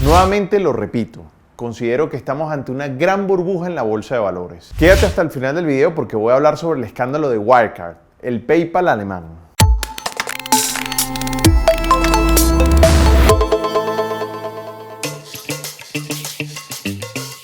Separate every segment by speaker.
Speaker 1: Nuevamente lo repito, considero que estamos ante una gran burbuja en la bolsa de valores. Quédate hasta el final del video porque voy a hablar sobre el escándalo de Wirecard, el PayPal alemán.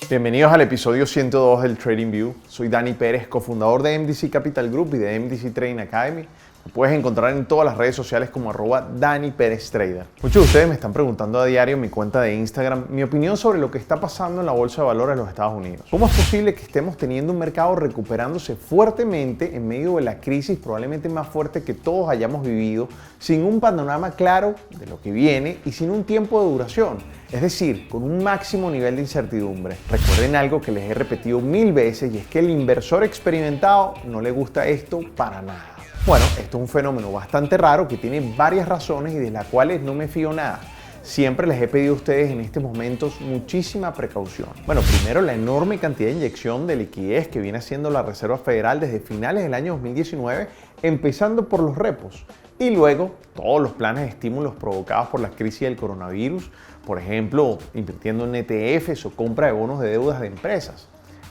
Speaker 1: Bienvenidos al episodio 102 del TradingView. Soy Dani Pérez, cofundador de MDC Capital Group y de MDC Trading Academy. Me puedes encontrar en todas las redes sociales como @DaniPérezTrader. Muchos de ustedes me están preguntando a diario en mi cuenta de Instagram mi opinión sobre lo que está pasando en la bolsa de valores de los Estados Unidos. ¿Cómo es posible que estemos teniendo un mercado recuperándose fuertemente en medio de la crisis probablemente más fuerte que todos hayamos vivido, sin un panorama claro de lo que viene y sin un tiempo de duración? Es decir, con un máximo nivel de incertidumbre. Recuerden algo que les he repetido 1000 veces y es que el inversor experimentado no le gusta esto para nada. Bueno, esto es un fenómeno bastante raro que tiene varias razones y de las cuales no me fío nada. Siempre les he pedido a ustedes en estos momentos muchísima precaución. Bueno, primero la enorme cantidad de inyección de liquidez que viene haciendo la Reserva Federal desde finales del año 2019, empezando por los repos. Y luego todos los planes de estímulos provocados por la crisis del coronavirus, por ejemplo, invirtiendo en ETFs o compra de bonos de deudas de empresas.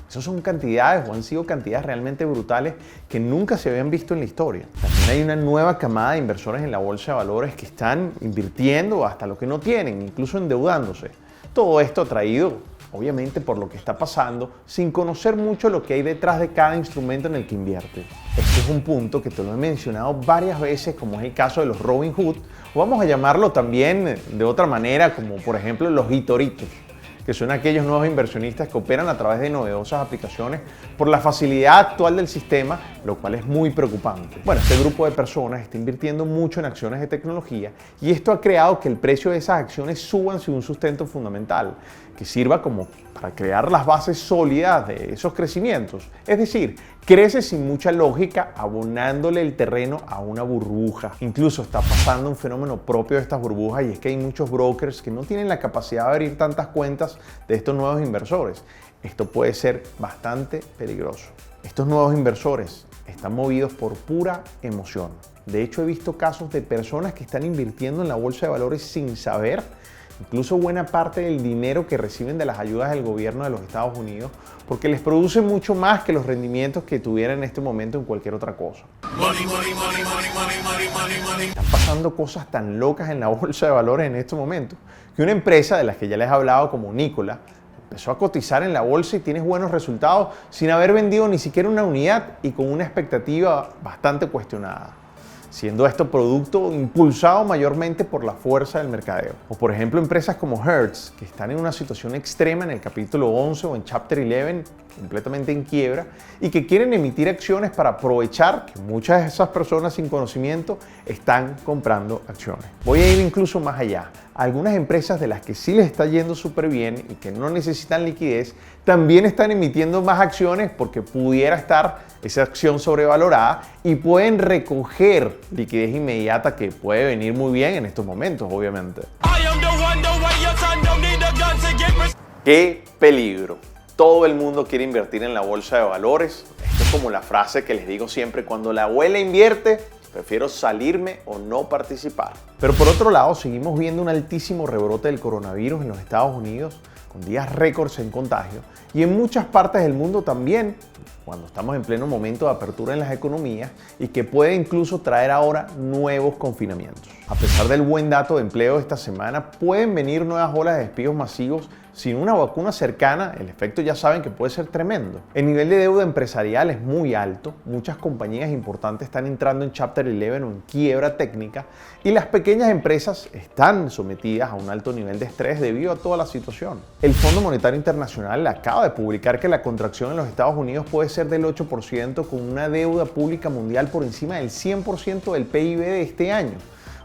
Speaker 1: Esas son cantidades o han sido cantidades realmente brutales que nunca se habían visto en la historia. También hay una nueva camada de inversores en la bolsa de valores que están invirtiendo hasta lo que no tienen, incluso endeudándose. Todo esto atraído, obviamente, por lo que está pasando, sin conocer mucho lo que hay detrás de cada instrumento en el que invierte. Este es un punto que te lo he mencionado varias veces, como es el caso de los Robinhood, o vamos a llamarlo también de otra manera, como por ejemplo los Hitoritos, que son aquellos nuevos inversionistas que operan a través de novedosas aplicaciones por la facilidad actual del sistema, lo cual es muy preocupante. Bueno, este grupo de personas está invirtiendo mucho en acciones de tecnología y esto ha creado que el precio de esas acciones suban sin un sustento fundamental, que sirva como para crear las bases sólidas de esos crecimientos. Es decir, crece sin mucha lógica, abonándole el terreno a una burbuja. Incluso está pasando un fenómeno propio de estas burbujas y es que hay muchos brokers que no tienen la capacidad de abrir tantas cuentas de estos nuevos inversores. Esto puede ser bastante peligroso. Estos nuevos inversores están movidos por pura emoción. De hecho, he visto casos de personas que están invirtiendo en la bolsa de valores sin saber incluso buena parte del dinero que reciben de las ayudas del gobierno de los Estados Unidos, porque les produce mucho más que los rendimientos que tuvieran en este momento en cualquier otra cosa. Están pasando cosas tan locas en la bolsa de valores en estos momentos, que una empresa de las que ya les he hablado, como Nikola, empezó a cotizar en la bolsa y tiene buenos resultados sin haber vendido ni siquiera una unidad y con una expectativa bastante cuestionada, siendo esto producto impulsado mayormente por la fuerza del mercadeo. O por ejemplo empresas como Hertz, que están en una situación extrema en el capítulo 11 o en Chapter 11, completamente en quiebra, y que quieren emitir acciones para aprovechar que muchas de esas personas sin conocimiento están comprando acciones. Voy a ir incluso más allá. Algunas empresas de las que sí les está yendo súper bien y que no necesitan liquidez, también están emitiendo más acciones porque pudiera estar esa acción sobrevalorada y pueden recoger liquidez inmediata que puede venir muy bien en estos momentos, obviamente. ¡Qué peligro! Todo el mundo quiere invertir en la bolsa de valores. Esto es como la frase que les digo siempre: cuando la abuela invierte, prefiero salirme o no participar. Pero por otro lado, seguimos viendo un altísimo rebrote del coronavirus en los Estados Unidos, con días récords en contagio, y en muchas partes del mundo también, cuando estamos en pleno momento de apertura en las economías y que puede incluso traer ahora nuevos confinamientos. A pesar del buen dato de empleo de esta semana, pueden venir nuevas olas de despidos masivos. Sin una vacuna cercana, el efecto ya saben que puede ser tremendo. El nivel de deuda empresarial es muy alto, muchas compañías importantes están entrando en Chapter 11 o en quiebra técnica y las pequeñas empresas están sometidas a un alto nivel de estrés debido a toda la situación. El Fondo Monetario Internacional acaba de publicar que la contracción en los Estados Unidos puede ser del 8% con una deuda pública mundial por encima del 100% del PIB de este año.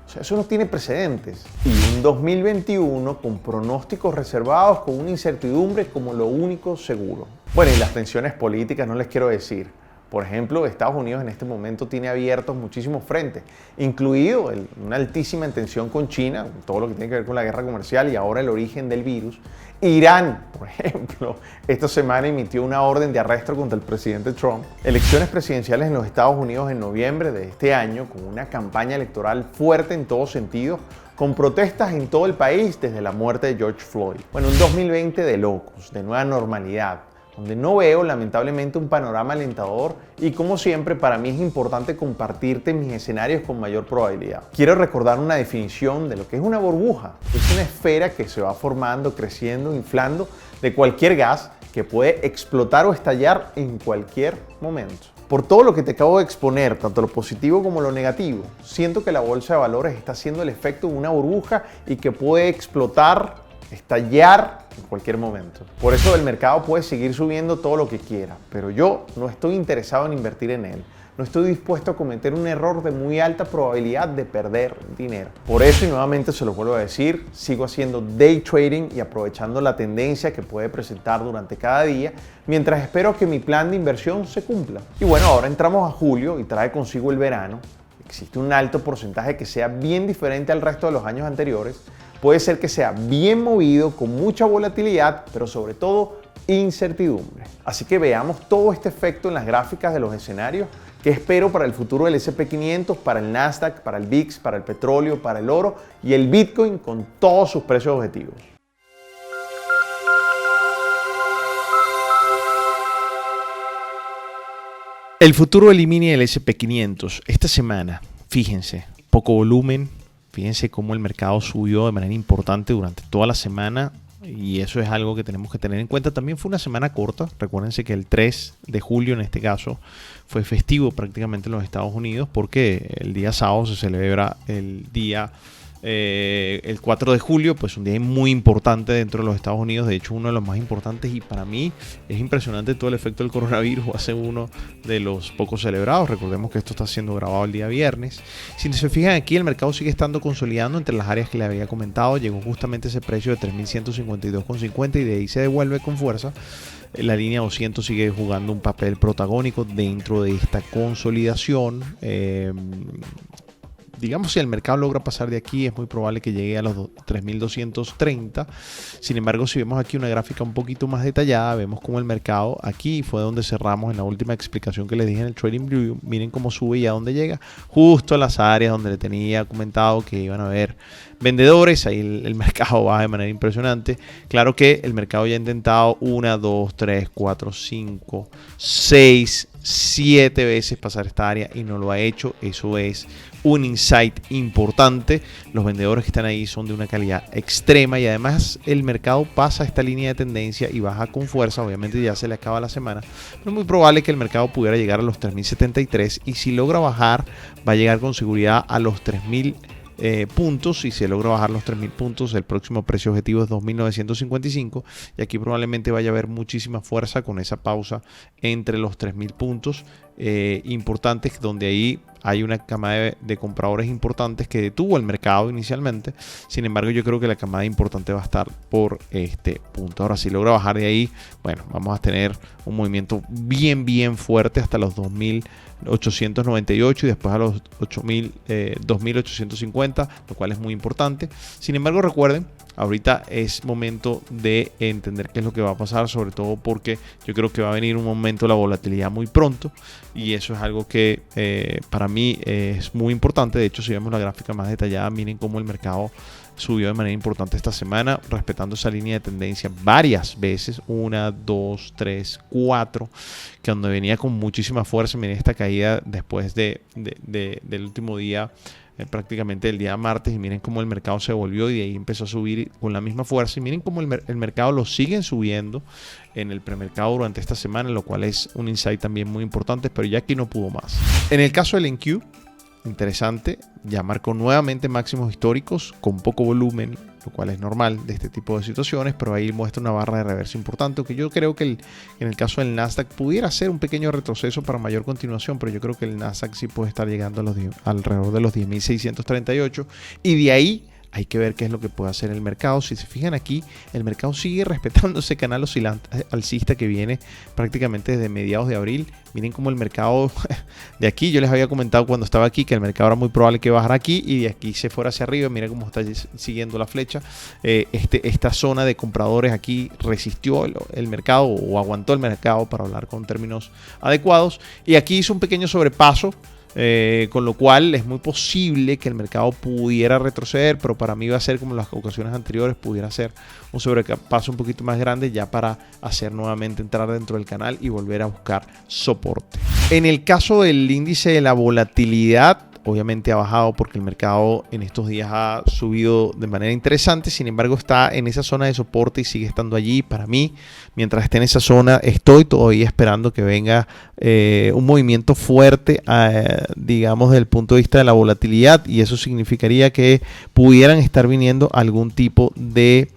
Speaker 1: O sea, eso no tiene precedentes. Y un 2021 con pronósticos reservados, con una incertidumbre como lo único seguro. Bueno, y las tensiones políticas no les quiero decir. Por ejemplo, Estados Unidos en este momento tiene abiertos muchísimos frentes, incluido una altísima tensión con China, todo lo que tiene que ver con la guerra comercial y ahora el origen del virus. Irán, por ejemplo, esta semana emitió una orden de arresto contra el presidente Trump. Elecciones presidenciales en los Estados Unidos en noviembre de este año, con una campaña electoral fuerte en todos sentidos, con protestas en todo el país desde la muerte de George Floyd. Bueno, un 2020 de locos, de nueva normalidad, donde no veo lamentablemente un panorama alentador y como siempre para mí es importante compartirte mis escenarios con mayor probabilidad. Quiero recordar una definición de lo que es una burbuja. Es una esfera que se va formando, creciendo, inflando de cualquier gas que puede explotar o estallar en cualquier momento. Por todo lo que te acabo de exponer, tanto lo positivo como lo negativo, siento que la bolsa de valores está haciendo el efecto de una burbuja y que puede explotar, estallar en cualquier momento. Por eso el mercado puede seguir subiendo todo lo que quiera, pero yo no estoy interesado en invertir en él. No estoy dispuesto a cometer un error de muy alta probabilidad de perder dinero. Por eso, y nuevamente se lo vuelvo a decir, sigo haciendo day trading y aprovechando la tendencia que puede presentar durante cada día, mientras espero que mi plan de inversión se cumpla. Y bueno, ahora entramos a julio y trae consigo el verano. Existe un alto porcentaje que sea bien diferente al resto de los años anteriores. Puede ser que sea bien movido, con mucha volatilidad, pero sobre todo incertidumbre. Así que veamos todo este efecto en las gráficas de los escenarios que espero para el futuro del S&P 500, para el Nasdaq, para el VIX, para el petróleo, para el oro y el Bitcoin con todos sus precios objetivos.
Speaker 2: El futuro del mini del S&P 500 esta semana, fíjense, poco volumen, fíjense cómo el mercado subió de manera importante durante toda la semana y eso es algo que tenemos que tener en cuenta. También fue una semana corta, recuérdense que el 3 de julio en este caso fue festivo prácticamente en los Estados Unidos porque el día sábado se celebra el día el 4 de julio, pues un día muy importante dentro de los Estados Unidos, de hecho uno de los más importantes y para mí es impresionante todo el efecto del coronavirus, va a ser uno de los pocos celebrados. Recordemos que esto está siendo grabado el día viernes. Si se fijan aquí, el mercado sigue estando consolidando entre las áreas que le había comentado, llegó justamente ese precio de 3.152,50 y de ahí se devuelve con fuerza. La línea 200 sigue jugando un papel protagónico dentro de esta consolidación. Digamos, si el mercado logra pasar de aquí, es muy probable que llegue a los 3.230. Sin embargo, si vemos aquí una gráfica un poquito más detallada, vemos cómo el mercado, aquí fue donde cerramos en la última explicación que les dije en el Trading View. Miren cómo sube y a dónde llega, justo a las áreas donde le tenía comentado que iban a haber vendedores. Ahí el mercado baja de manera impresionante. Claro que el mercado ya ha intentado 1, 2, 3, 4, 5, 6, 7 veces pasar esta área y no lo ha hecho. Eso es un insight importante. Los vendedores que están ahí son de una calidad extrema y además el mercado pasa esta línea de tendencia y baja con fuerza. Obviamente ya se le acaba la semana, pero es muy probable que el mercado pudiera llegar a los 3.073 y si logra bajar va a llegar con seguridad a los 3.000 puntos. Y si logra bajar los 3.000 puntos, el próximo precio objetivo es 2.955 y aquí probablemente vaya a haber muchísima fuerza con esa pausa entre los 3.000 puntos importantes, donde ahí hay una camada de compradores importantes que detuvo el mercado inicialmente. Sin embargo, yo creo que la camada importante va a estar por este punto. Ahora, si logra bajar de ahí, bueno, vamos a tener un movimiento bien fuerte hasta los 2.898 y después a los 2.850, lo cual es muy importante. Sin embargo, recuerden, ahorita es momento de entender qué es lo que va a pasar, sobre todo porque yo creo que va a venir un momento de la volatilidad muy pronto y eso es algo que para mí es muy importante. De hecho, si vemos la gráfica más detallada, miren cómo el mercado subió de manera importante esta semana, respetando esa línea de tendencia varias veces, 1, 2, 3, 4, que donde venía con muchísima fuerza. Miren esta caída después del último día, prácticamente el día martes, y miren cómo el mercado se volvió y de ahí empezó a subir con la misma fuerza y miren cómo el mercado lo siguen subiendo en el premercado durante esta semana, lo cual es un insight también muy importante, pero ya aquí no pudo más. En el caso del NQ, interesante, ya marcó nuevamente máximos históricos con poco volumen, lo cual es normal de este tipo de situaciones, pero ahí muestra una barra de reverso importante, que yo creo que en el caso del Nasdaq pudiera ser un pequeño retroceso para mayor continuación, pero yo creo que el Nasdaq sí puede estar llegando a alrededor de los 10.638 y de ahí hay que ver qué es lo que puede hacer el mercado. Si se fijan aquí, el mercado sigue respetando ese canal oscilante alcista que viene prácticamente desde mediados de abril. Miren cómo el mercado de aquí, yo les había comentado cuando estaba aquí que el mercado era muy probable que bajara aquí y de aquí se fuera hacia arriba. Miren cómo está siguiendo la flecha. Esta zona de compradores aquí resistió el mercado o aguantó el mercado, para hablar con términos adecuados, y aquí hizo un pequeño sobrepaso Con lo cual es muy posible que el mercado pudiera retroceder, pero para mí va a ser como en las ocasiones anteriores, pudiera ser un sobrepaso un poquito más grande ya para hacer nuevamente entrar dentro del canal y volver a buscar soporte. En el caso del índice de la volatilidad, obviamente ha bajado porque el mercado en estos días ha subido de manera interesante. Sin embargo, está en esa zona de soporte y sigue estando allí. Para mí, mientras esté en esa zona, estoy todavía esperando que venga un movimiento fuerte, digamos, desde el punto de vista de la volatilidad. Y eso significaría que pudieran estar viniendo algún tipo de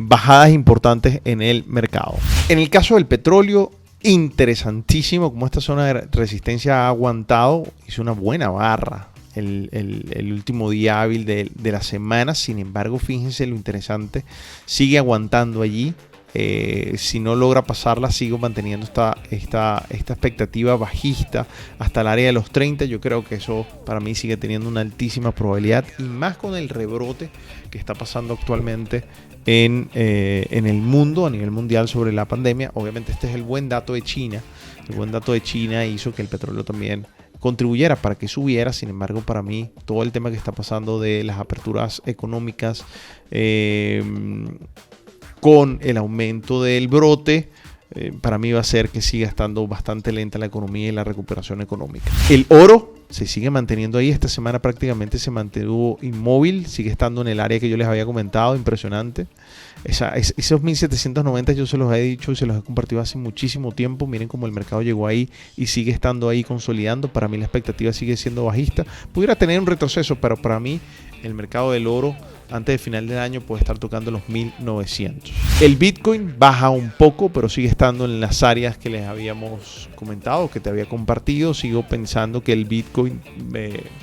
Speaker 2: bajadas importantes en el mercado. En el caso del petróleo, interesantísimo como esta zona de resistencia ha aguantado, hizo una buena barra el último día hábil de la semana. Sin embargo, fíjense lo interesante, sigue aguantando allí. Si no logra pasarla, sigo manteniendo esta expectativa bajista hasta el área de los 30. Yo creo que eso para mí sigue teniendo una altísima probabilidad, y más con el rebrote que está pasando actualmente en el mundo, a nivel mundial, sobre la pandemia. Obviamente este es el buen dato de China. El buen dato de China hizo que el petróleo también contribuyera para que subiera. Sin embargo, para mí todo el tema que está pasando de las aperturas económicas con el aumento del brote, para mí va a ser que siga estando bastante lenta la economía y la recuperación económica. El oro se sigue manteniendo ahí. Esta semana prácticamente se mantuvo inmóvil, sigue estando en el área que yo les había comentado, impresionante. Esos 1790 yo se los he dicho y se los he compartido hace muchísimo tiempo. Miren cómo el mercado llegó ahí y sigue estando ahí consolidando. Para mí la expectativa sigue siendo bajista. Pudiera tener un retroceso, pero para mí el mercado del oro antes del final del año puede estar tocando los 1900. El Bitcoin baja un poco, pero sigue estando en las áreas que les habíamos comentado, que te había compartido. Sigo pensando que el Bitcoin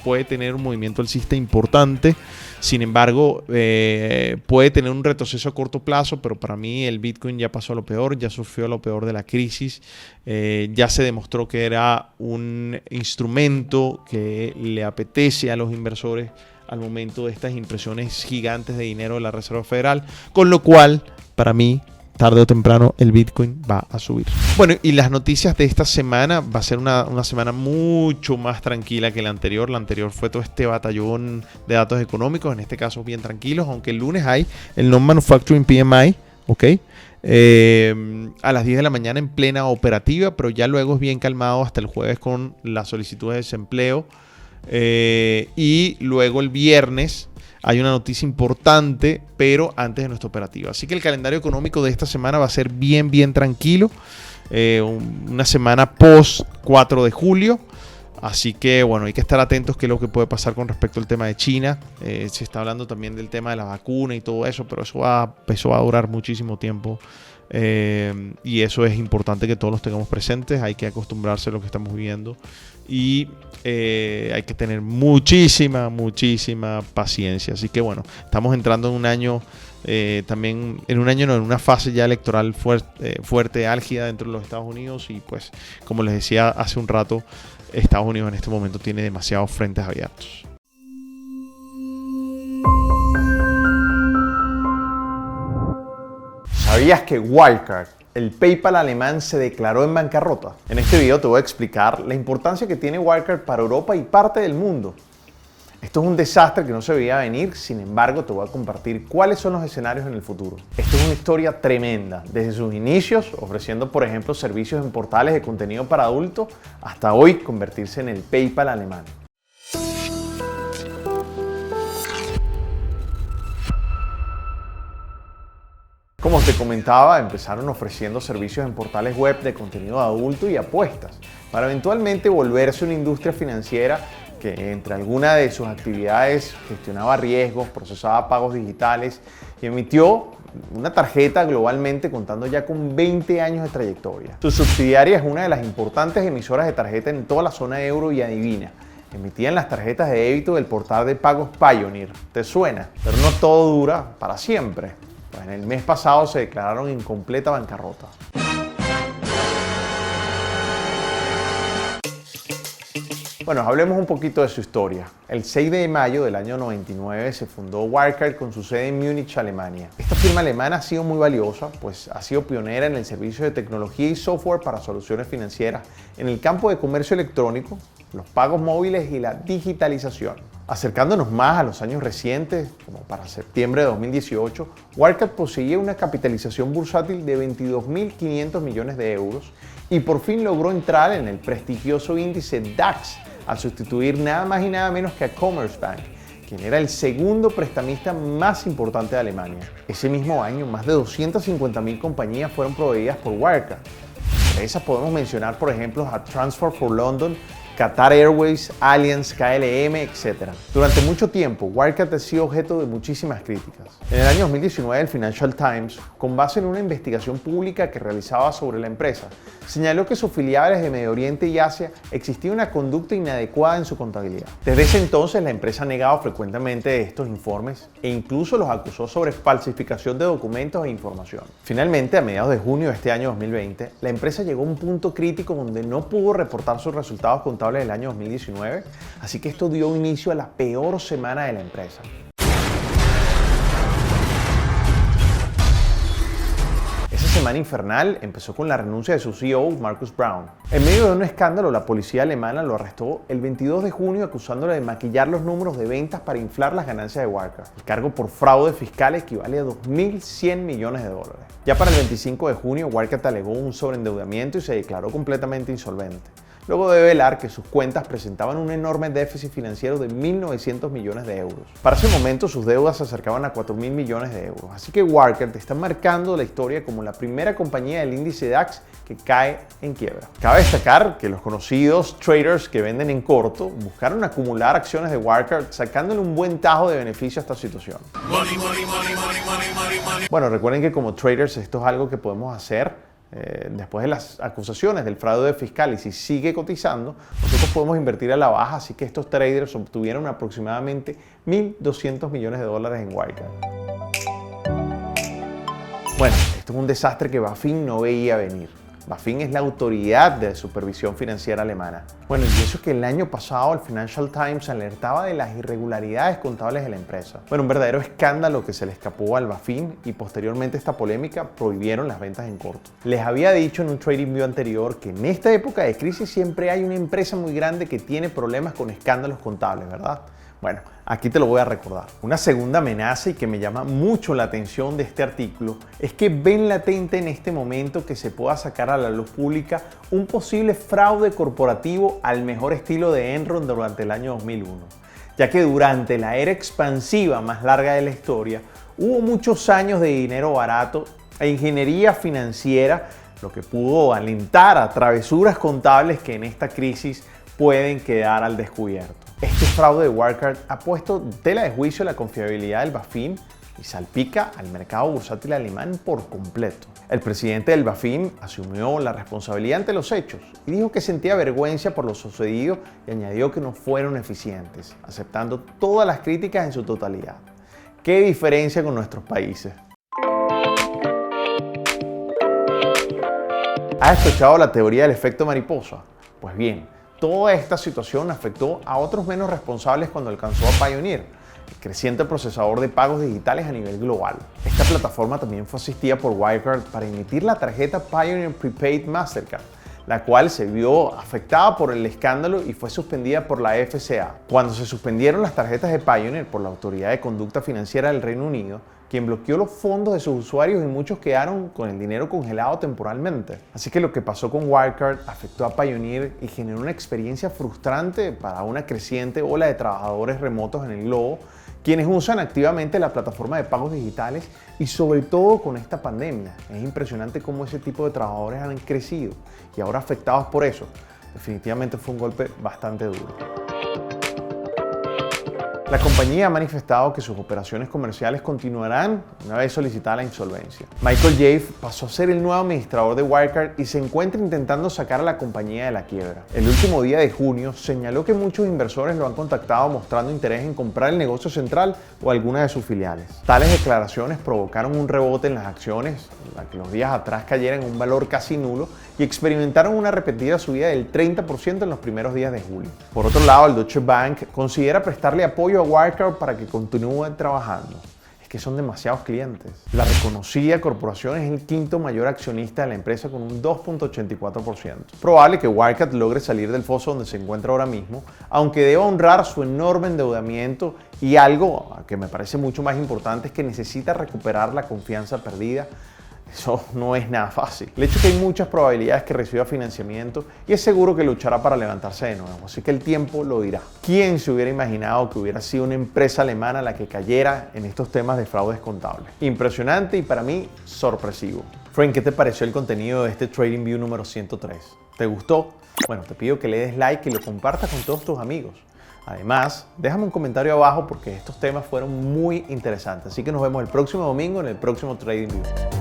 Speaker 2: puede tener un movimiento alcista importante. Sin embargo, puede tener un retroceso a corto plazo, pero para mí el Bitcoin ya pasó a lo peor, ya sufrió lo peor de la crisis. Ya se demostró que era un instrumento que le apetece a los inversores al momento de estas impresiones gigantes de dinero de la Reserva Federal, con lo cual, para mí, tarde o temprano, el Bitcoin va a subir. Bueno, y las noticias de esta semana, va a ser una semana mucho más tranquila que la anterior. La anterior fue todo este batallón de datos económicos, en este caso bien tranquilos, aunque el lunes hay el Non-Manufacturing PMI, ¿ok? A las 10 de la mañana en plena operativa, pero ya luego es bien calmado hasta el jueves con las solicitudes de desempleo. Y luego el viernes hay una noticia importante, pero antes de nuestra operativa. Así que el calendario económico de esta semana va a ser bien tranquilo. Una semana post 4 de julio. Así que bueno, hay que estar atentos qué es lo que puede pasar con respecto al tema de China. Se está hablando también del tema de la vacuna y todo eso, pero eso va a durar muchísimo tiempo. Y eso es importante que todos los tengamos presentes. Hay que acostumbrarse a lo que estamos viviendo y hay que tener muchísima paciencia. Así que bueno, estamos entrando en un año también en una fase ya electoral fuerte, álgida dentro de los Estados Unidos. Y pues, como les decía hace un rato, Estados Unidos en este momento tiene demasiados frentes abiertos.
Speaker 1: ¿Sabías que Wirecard, el PayPal alemán, se declaró en bancarrota? En este video te voy a explicar la importancia que tiene Wirecard para Europa y parte del mundo. Esto es un desastre que no se veía venir, sin embargo te voy a compartir cuáles son los escenarios en el futuro. Esto es una historia tremenda, desde sus inicios, ofreciendo por ejemplo servicios en portales de contenido para adultos, hasta hoy convertirse en el PayPal alemán. Como te comentaba, empezaron ofreciendo servicios en portales web de contenido adulto y apuestas, para eventualmente volverse una industria financiera que entre algunas de sus actividades gestionaba riesgos, procesaba pagos digitales y emitió una tarjeta globalmente, contando ya con 20 años de trayectoria. Su subsidiaria es una de las importantes emisoras de tarjeta en toda la zona euro y adivina, emitían las tarjetas de débito del portal de pagos Payoneer. ¿Te suena? Pero no todo dura para siempre. Pues en el mes pasado se declararon en completa bancarrota. Bueno, hablemos un poquito de su historia. El 6 de mayo del año 99 se fundó Wirecard con su sede en Múnich, Alemania. Esta firma alemana ha sido muy valiosa, pues ha sido pionera en el servicio de tecnología y software para soluciones financieras en el campo de comercio electrónico, los pagos móviles y la digitalización. Acercándonos más a los años recientes, como para septiembre de 2018, Wirecard poseía una capitalización bursátil de 22.500 millones de euros y por fin logró entrar en el prestigioso índice DAX al sustituir nada más y nada menos que a Commerzbank, quien era el segundo prestamista más importante de Alemania. Ese mismo año, más de 250.000 compañías fueron proveídas por Wirecard. Entre esas podemos mencionar, por ejemplo, a Transport for London, Qatar Airways, Allianz, KLM, etc. Durante mucho tiempo, Wirecard ha sido objeto de muchísimas críticas. En el año 2019, el Financial Times, con base en una investigación pública que realizaba sobre la empresa, señaló que sus filiales de Medio Oriente y Asia existía una conducta inadecuada en su contabilidad. Desde ese entonces, la empresa ha negado frecuentemente estos informes e incluso los acusó sobre falsificación de documentos e información. Finalmente, a mediados de junio de este año 2020, la empresa llegó a un punto crítico donde no pudo reportar sus resultados contables del año 2019, así que esto dio inicio a la peor semana de la empresa. Esa semana infernal empezó con la renuncia de su CEO, Markus Braun. En medio de un escándalo, la policía alemana lo arrestó el 22 de junio acusándolo de maquillar los números de ventas para inflar las ganancias de Wirecard. El cargo por fraude fiscal equivale a 2.100 millones de dólares. Ya para el 25 de junio, Wirecard alegó un sobreendeudamiento y se declaró completamente insolvente, luego de revelar que sus cuentas presentaban un enorme déficit financiero de 1.900 millones de euros. Para ese momento sus deudas se acercaban a 4.000 millones de euros, así que Wirecard está marcando la historia como la primera compañía del índice DAX que cae en quiebra. Cabe destacar que los conocidos traders que venden en corto buscaron acumular acciones de Wirecard sacándole un buen tajo de beneficio a esta situación. Bueno, recuerden que como traders esto es algo que podemos hacer después de las acusaciones del fraude fiscal, y si sigue cotizando, nosotros podemos invertir a la baja, así que estos traders obtuvieron aproximadamente 1.200 millones de dólares en Wirecard. Bueno, esto es un desastre que BaFin no veía venir. BaFin es la autoridad de supervisión financiera alemana. Bueno, y eso es que el año pasado el Financial Times alertaba de las irregularidades contables de la empresa. Bueno, un verdadero escándalo que se le escapó al BaFin, y posteriormente a esta polémica prohibieron las ventas en corto. Les había dicho en un TradingView anterior que en esta época de crisis siempre hay una empresa muy grande que tiene problemas con escándalos contables, ¿verdad? Bueno, aquí te lo voy a recordar. Una segunda amenaza y que me llama mucho la atención de este artículo es que ven latente en este momento que se pueda sacar a la luz pública un posible fraude corporativo al mejor estilo de Enron durante el año 2001, ya que durante la era expansiva más larga de la historia hubo muchos años de dinero barato e ingeniería financiera, lo que pudo alentar a travesuras contables que en esta crisis pueden quedar al descubierto. Este fraude de Wirecard ha puesto tela de juicio la confiabilidad del BaFin y salpica al mercado bursátil alemán por completo. El presidente del BaFin asumió la responsabilidad ante los hechos y dijo que sentía vergüenza por lo sucedido y añadió que no fueron eficientes, aceptando todas las críticas en su totalidad. ¿Qué diferencia con nuestros países? ¿Has escuchado la teoría del efecto mariposa? Pues bien, toda esta situación afectó a otros menos responsables cuando alcanzó a Payoneer, el creciente procesador de pagos digitales a nivel global. Esta plataforma también fue asistida por Wirecard para emitir la tarjeta Payoneer Prepaid Mastercard, la cual se vio afectada por el escándalo y fue suspendida por la FCA. Cuando se suspendieron las tarjetas de Payoneer por la Autoridad de Conducta Financiera del Reino Unido, quien bloqueó los fondos de sus usuarios y muchos quedaron con el dinero congelado temporalmente. Así que lo que pasó con Wirecard afectó a Payoneer y generó una experiencia frustrante para una creciente ola de trabajadores remotos en el globo, quienes usan activamente la plataforma de pagos digitales y sobre todo con esta pandemia. Es impresionante cómo ese tipo de trabajadores han crecido y ahora afectados por eso. Definitivamente fue un golpe bastante duro. La compañía ha manifestado que sus operaciones comerciales continuarán una vez solicitada la insolvencia. Michael Jaffe pasó a ser el nuevo administrador de Wirecard y se encuentra intentando sacar a la compañía de la quiebra. El último día de junio señaló que muchos inversores lo han contactado mostrando interés en comprar el negocio central o alguna de sus filiales. Tales declaraciones provocaron un rebote en las acciones, la que los días atrás cayeran en un valor casi nulo y experimentaron una repetida subida del 30% en los primeros días de julio. Por otro lado, el Deutsche Bank considera prestarle apoyo a Wirecard para que continúe trabajando. Es que son demasiados clientes. La reconocida corporación es el quinto mayor accionista de la empresa con un 2.84%. Probable que Wirecard logre salir del foso donde se encuentra ahora mismo, aunque deba honrar su enorme endeudamiento y algo que me parece mucho más importante es que necesita recuperar la confianza perdida. Eso no es nada fácil. El hecho es que hay muchas probabilidades que reciba financiamiento y es seguro que luchará para levantarse de nuevo, así que el tiempo lo dirá. ¿Quién se hubiera imaginado que hubiera sido una empresa alemana la que cayera en estos temas de fraudes contables? Impresionante y para mí sorpresivo. Frank, ¿qué te pareció el contenido de este TradingView número 103? ¿Te gustó? Bueno, te pido que le des like y lo compartas con todos tus amigos. Además, déjame un comentario abajo porque estos temas fueron muy interesantes. Así que nos vemos el próximo domingo en el próximo TradingView.